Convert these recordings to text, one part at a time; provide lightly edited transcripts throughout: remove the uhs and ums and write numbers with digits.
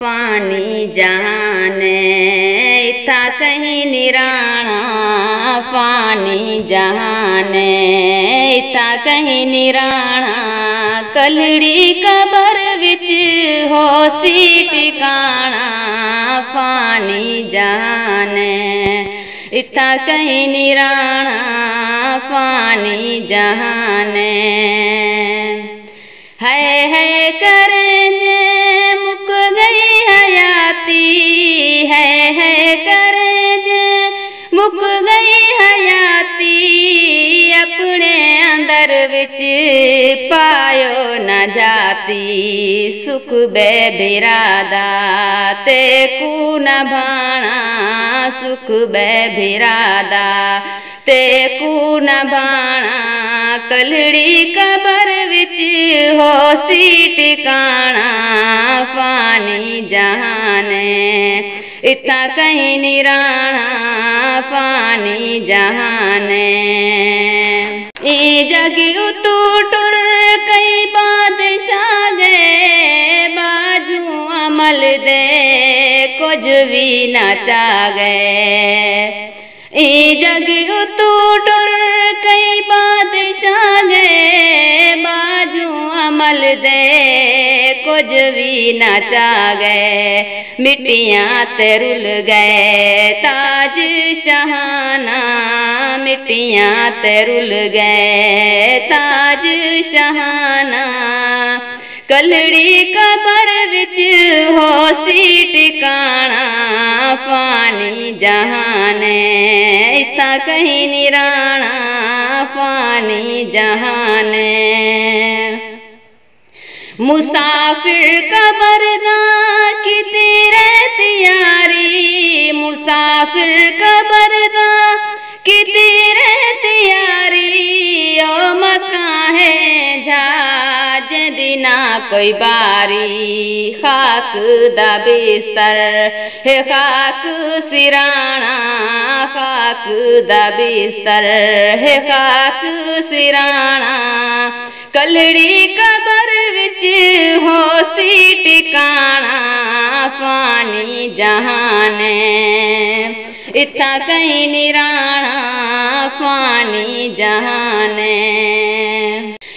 पानी जाने इथा कहीं निराणा, पानी जाने इथा कहीं निराणा। कलड़ी कबर विच होसी टिकाणा, पानी जाने इथा कहीं निराणा, पानी जाने। है करेंगे मुक गई हयाती, है करेंगे मुक गई हयाती। अपने अंदर विच पायो न जाती, सुख बे बिरादा ते कू न भाणा, सुख बे बिरादा ते कू न भाणा। कलड़ी कबर विच होसी टिकाणा, पानी जाने इथा कहीं निराणा, पानी जाने। जग उतू टुर कई बादशाह गए, बाजू अमल दे कुछ भी न चा गए। जग उतू टुर कई बादशाह गए, बाजू अमल दे कुछ भी न चा गए। मिट्टियाँ ते रुल गए ताज शहाना, मिट्टियाँ ते रुल गए ताज शहाना। कलड़ी कबर विच होसी टिकाणा, पानी जाने इथा कहीं निराणा, पानी जाने। मुसाफिर कबर दा किती रहती यारी, मुसाफिर कबर दा किती रहती यारी। ओ मकां है जहाज दिना कोई बारी, खाक दा बिस्तर है खाक सिराणा, खाक दा बिस्तर है खाक सिराणा। कलड़ी कबर विच होसी टिकाणा, पानी जाने इथा कहीं निराणा, पानी जाने।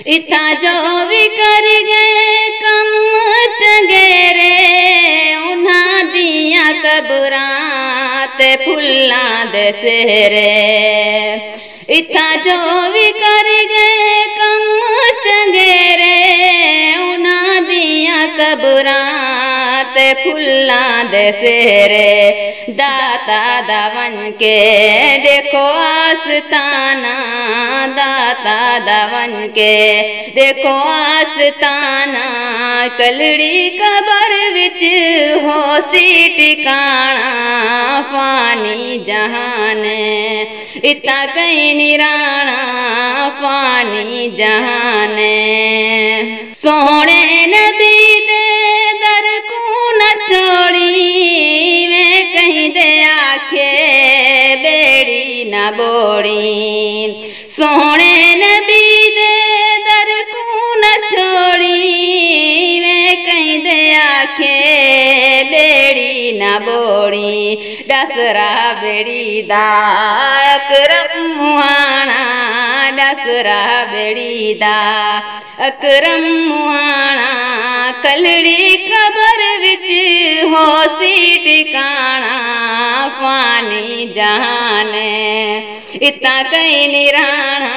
इथा जो भी कर गए कम चंगेरे, उन्हां दियां कबरां ते फुल्लां दे सेहरे। इथा जो भी कर गए कम चंगेरे, उन्हां दियां कबरां ते फुल्लां दे सेहरे। दाता दवन के देखो आस्ताना, दाता दवन के देखो आस्ताना। कलड़ी कबर विच होसी टिकाणा, पानी जाने इथा कहीं निराणा, पानी जाने। सोहणे नबी दे दर को न छोड़ी, मैं कहीं दे आखे बेड़ी न बोड़ी। सोहणे नबी दे दर को न छोड़ी, मैं कहीं दे आखे बेड़ी न बोड़ी। डसरा बेड़ी दा अकरम मुहाना, डसरा बेड़ी दा अकरम मुहाना। कलड़ी कबर विच होसी टिकाणा, पानी जाने इथा कहीं निराणा,